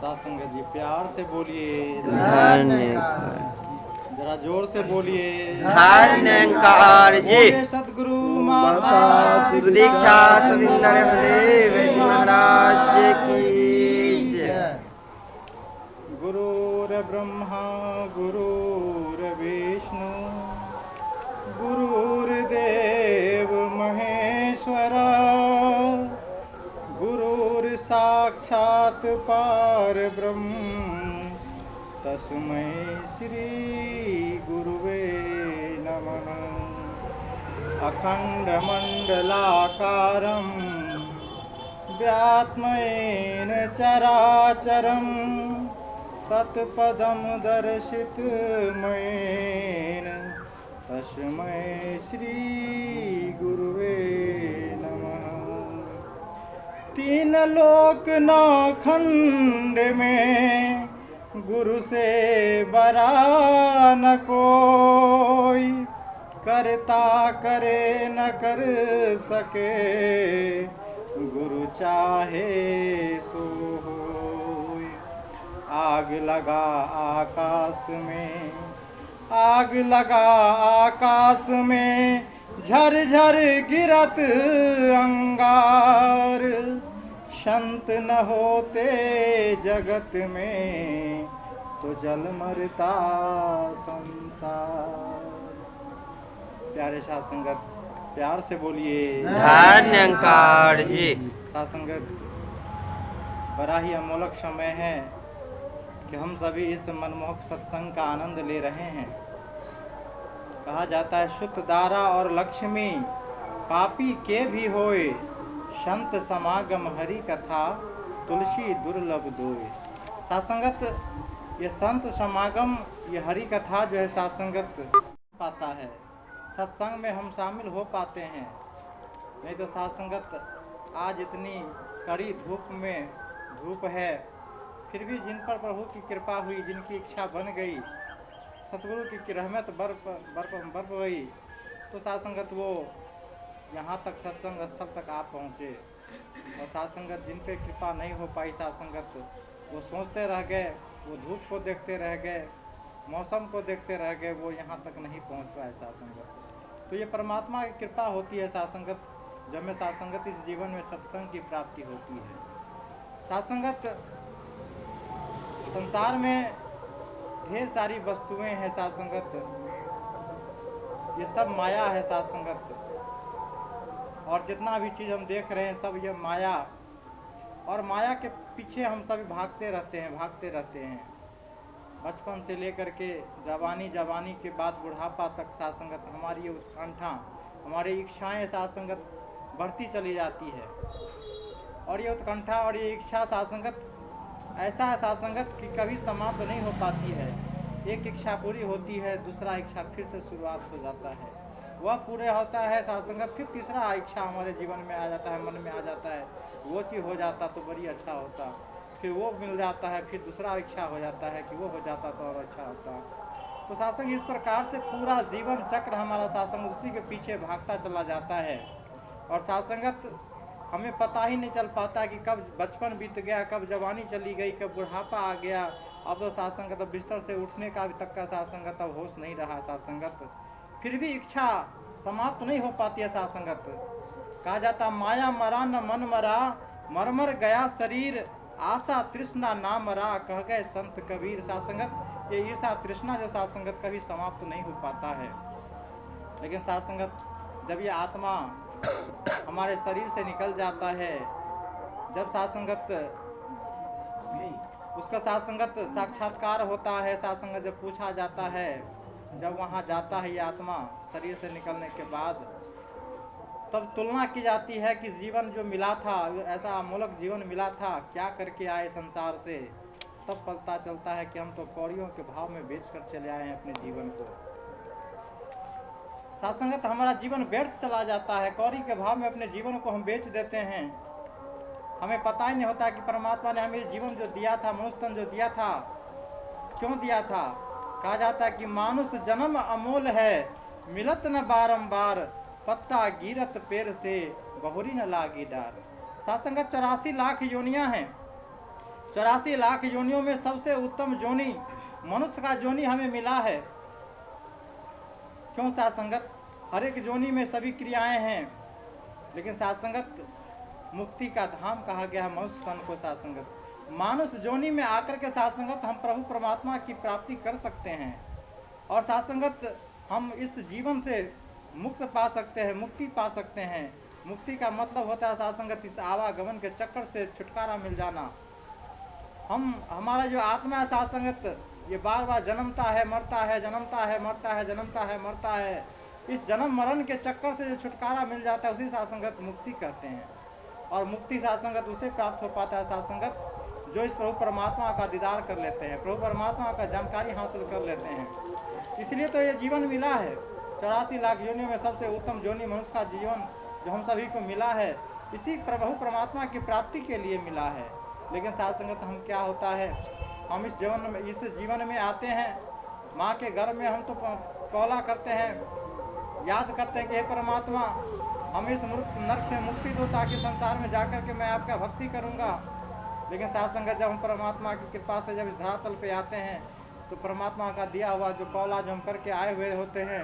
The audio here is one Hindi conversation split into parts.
सासंगत जी प्यार से बोलिए, धन्यकार। जरा जोर से बोलिए, धन्यकार जी। बोलिए सतगुरु माता सुदीक्षा सुविंदर हृदय जी महाराज की जय। गुरुर्ब्रह्मा गुरुर्विष्णु गुरुर्देव महेश्वरा गुरुर्साक्षात् परब्रह्म तस्मै श्री गुरुवे नमः। अखण्डमण्डलाकारं व्यात्मयेन चराचरं तत्पदं दर्शितमयेन तस्मै श्री गुरुवे नमः। तीन लोक नौ खंड में गुरु से बरा न कोई, करता करे न कर सके गुरु चाहे सो होय। आग लगा आकाश में, आग लगा आकाश में, झरझर गिरत अंगार, संत न होते जगत में तो जल मरता संसार। प्यारे सासंगत प्यार से बोलिए, धन्यकार जी। सासंगत बड़ा ही अमोलक समय है कि हम सभी इस मनमोहक सत्संग का आनंद ले रहे हैं। कहा जाता है शुद्ध दारा और लक्ष्मी पापी के भी होए, संत समागम हरि कथा तुलसी दुर्लभ दोए। सासंगत ये संत समागम, ये हरि कथा जो है सासंगत पाता है, सत्संग में हम शामिल हो पाते हैं। नहीं तो सासंगत आज इतनी कड़ी धूप में धूप है, फिर भी जिन पर प्रभु की कृपा हुई, जिनकी इच्छा बन गई, सतगुरु की रहमत बरप गई, तो सासंगत वो यहाँ तक सत्संग स्थल तक आप पहुँचे। और सासंगत जिन पे कृपा नहीं हो पाई सासंगत, वो सोचते रह गए, वो धूप को देखते रह गए, मौसम को देखते रह गए, वो यहाँ तक नहीं पहुँच पाए सासंगत। तो ये परमात्मा की कृपा होती है सासंगत, जब में सासंगत इस जीवन में सत्संग की प्राप्ति होती है। सासंगत संसार में ढेर सारी वस्तुएं हैं सासंगत, ये सब माया है सासंगत। और जितना भी चीज़ हम देख रहे हैं सब ये माया, और माया के पीछे हम सभी भागते रहते हैं। बचपन से लेकर के जवानी, जवानी के बाद बुढ़ापा तक सासंगत हमारी ये उत्कंठा, हमारी इच्छाएं सासंगत बढ़ती चली जाती है। और ये उत्कंठा और ये इच्छा सासंगत ऐसा है सासंगत कि कभी समाप्त नहीं हो पाती है। एक इच्छा पूरी होती है, दूसरा इच्छा फिर से शुरुआत हो जाता है, वह पूरे होता है सासंगत, फिर तीसरा इच्छा हमारे जीवन में आ जाता है, मन में आ जाता है, वो चीज़ हो जाता तो बड़ी अच्छा होता, फिर वो मिल जाता है, फिर दूसरा इच्छा हो जाता है कि वो हो जाता तो और अच्छा होता। तो सासंग इस प्रकार से पूरा जीवन चक्र हमारा सासंग उसी के पीछे भागता चला जाता है। और सासंगत हमें पता ही नहीं चल पाता कि कब बचपन बीत गया, कब जवानी चली गई, कब बुढ़ापा आ गया। अब तो सासंगत बिस्तर से उठने का भी तक का सासंगत अब होश नहीं रहा सासंगत, फिर भी इच्छा समाप्त नहीं हो पाती है सासंगत। कहा जाता माया मरा न मन मरा, मरमर गया शरीर, आशा तृष्णा ना मरा, कह गए संत कबीर। सासंगत ये ईर्षा तृष्णा जो सासंगत कभी समाप्त नहीं हो पाता है। लेकिन सासंगत जब ये आत्मा हमारे शरीर से निकल जाता है, जब सासंगत उसका सासंगत साक्षात्कार होता है, सासंगत जब पूछा जाता है, जब वहाँ जाता है ये आत्मा शरीर से निकलने के बाद, तब तुलना की जाती है कि जीवन जो मिला था, ऐसा अमोलक जीवन मिला था, क्या करके आए संसार से। तब पता चलता है कि हम तो कौड़ियों के भाव में बेचकर चले आए हैं अपने जीवन को। सासंगत हमारा जीवन व्यर्थ चला जाता है, कौड़ी के भाव में अपने जीवन को हम बेच देते हैं। हमें पता ही नहीं होता कि परमात्मा ने हमें जीवन जो दिया था, मनुष्य तन जो दिया था, क्यों दिया था। कहा जाता है कि मानुष जन्म अमोल है, मिलत न बारंबार, पत्ता गिरत पेड़ से बहुरी न लागी डार। सासंगत 84 लाख योनियां हैं, 84 लाख योनियों में सबसे उत्तम योनि मनुष्य का योनि हमें मिला है। क्यों साथ संगत? हर एक योनि में सभी क्रियाएं हैं, लेकिन साथ संगत मुक्ति का धाम कहा गया है मनुष्य तन को। साथ संगत मानुष योनि में आकर के साथ संगत हम प्रभु परमात्मा की प्राप्ति कर सकते हैं, और साथ संगत हम इस जीवन से मुक्त पा सकते हैं, मुक्ति पा सकते हैं। मुक्ति का मतलब होता है साथ संगत इस आवागमन के चक्कर से छुटकारा मिल जाना। हमारा जो आत्मा है साथ संगत, ये बार बार जन्मता है, मरता है, जन्मता है, मरता है, जन्मता है, मरता है। इस जन्म मरण के चक्कर से जो छुटकारा मिल जाता है उसी साथ संगत मुक्ति कहते हैं। और मुक्ति साथ संगत उसे प्राप्त हो पाता है साथ संगत जो इस प्रभु परमात्मा का दीदार कर लेते हैं, प्रभु परमात्मा का जानकारी हासिल कर लेते हैं। इसलिए तो ये जीवन मिला है। 84 लाख योनियों में सबसे उत्तम योनि मनुष्य का जीवन जो हम सभी को मिला है, इसी प्रभु परमात्मा की प्राप्ति के लिए मिला है। लेकिन साथ संगत हम क्या होता है, हम इस जीवन में आते हैं, माँ के घर में हम तो कौला करते हैं, याद करते हैं कि हे परमात्मा हम इस नरक से मुक्ति दो ताकि संसार में जाकर के मैं आपका भक्ति करूँगा। लेकिन साथ संगत जब हम परमात्मा की कृपा से जब इस धरातल पे आते हैं तो परमात्मा का दिया हुआ जो कौला जो हम करके आए हुए होते हैं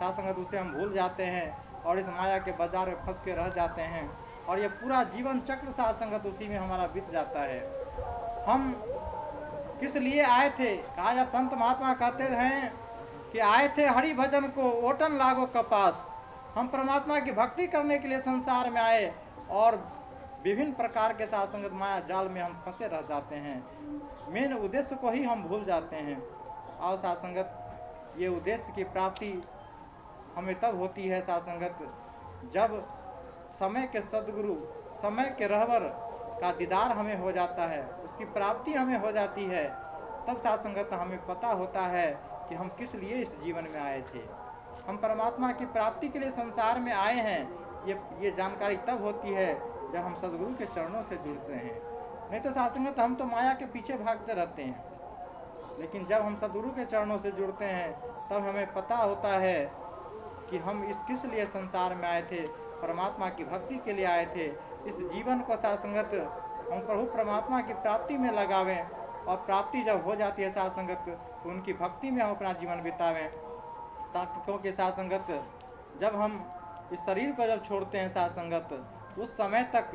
साथ संगत उसे हम भूल जाते हैं और इस माया के बाजार में फंस के रह जाते हैं, और ये पूरा जीवन चक्र साथ संगत उसी में हमारा बीत जाता है। हम किस लिए आए थे? कहा जाता, संत महात्मा कहते हैं कि आए थे हरि भजन को ओटन लागो कपास। हम परमात्मा की भक्ति करने के लिए संसार में आए और विभिन्न प्रकार के साथ संगत माया जाल में हम फंसे रह जाते हैं, मेन उद्देश्य को ही हम भूल जाते हैं। और साथ संगत ये उद्देश्य की प्राप्ति हमें तब होती है साथ संगत जब समय के सद्गुरु, समय के रहबर का दीदार हमें हो जाता है, उसकी प्राप्ति हमें हो जाती है। तब साथ संगत हमें पता होता है कि हम किस लिए इस जीवन में आए थे। हम परमात्मा की प्राप्ति के लिए संसार में आए हैं, ये जानकारी तब होती है जब हम सदगुरु के चरणों से जुड़ते हैं। नहीं तो साथ संगत हम तो माया के पीछे भागते रहते हैं, लेकिन जब हम सदगुरु के चरणों से जुड़ते हैं तब हमें पता होता है कि हम किस लिए संसार में आए थे, परमात्मा की भक्ति के लिए आए थे। इस जीवन को साथ संगत हम प्रभु परमात्मा की प्राप्ति में लगावें, और प्राप्ति जब हो जाती है साथ संगत तो उनकी भक्ति में हम अपना जीवन बितावें। ताकि क्योंकि साथ संगत जब हम इस शरीर को जब छोड़ते हैं साथ संगत, उस समय तक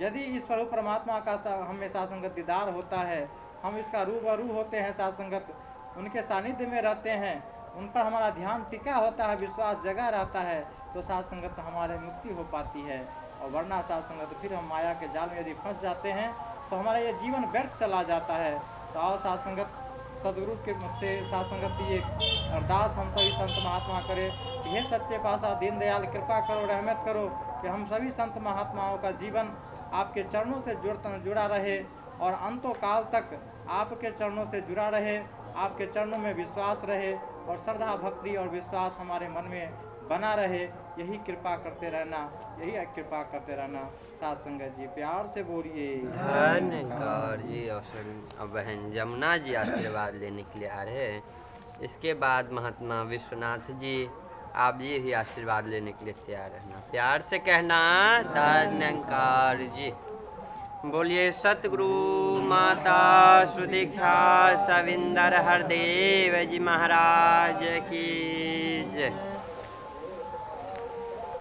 यदि इस प्रभु परमात्मा का हमें साथ संगत दीदार होता है, हम इसका रूबरू होते हैं साथ संगत, उनके सानिध्य में रहते हैं, उन पर हमारा ध्यान टिका होता है, विश्वास जगा रहता है, तो साथ संगत हमारे मुक्ति हो पाती है। और वरना साथ संगत फिर हम माया के जाल में यदि फंस जाते हैं तो हमारा ये जीवन व्यर्थ चला जाता है। तो आओ साथ संगत सदगुरु के से साथ संगत ये अरदास हम सभी संत महात्मा करें कि हे सच्चे पातशाह दीनदयाल कृपा करो, रहमत करो कि हम सभी संत महात्माओं का जीवन आपके चरणों से जुड़ा रहे और अंतों काल तक आपके चरणों से जुड़ा रहे, आपके चरणों में विश्वास रहे और श्रद्धा भक्ति और विश्वास हमारे मन में बना रहे। यही कृपा करते रहना, यही कृपा करते रहना। साथ संगत जी प्यार से बोलिए धन्यकार जी। और बहन जमुना जी आशीर्वाद लेने के लिए आ रहे हैं। इसके बाद महात्मा विश्वनाथ जी, आप जी भी आशीर्वाद लेने के लिए तैयार रहना। प्यार से कहना धन्यकार जी। बोलिए सतगुरु माता सुदीक्षा सविंदर हरदेव जी महाराज की जय।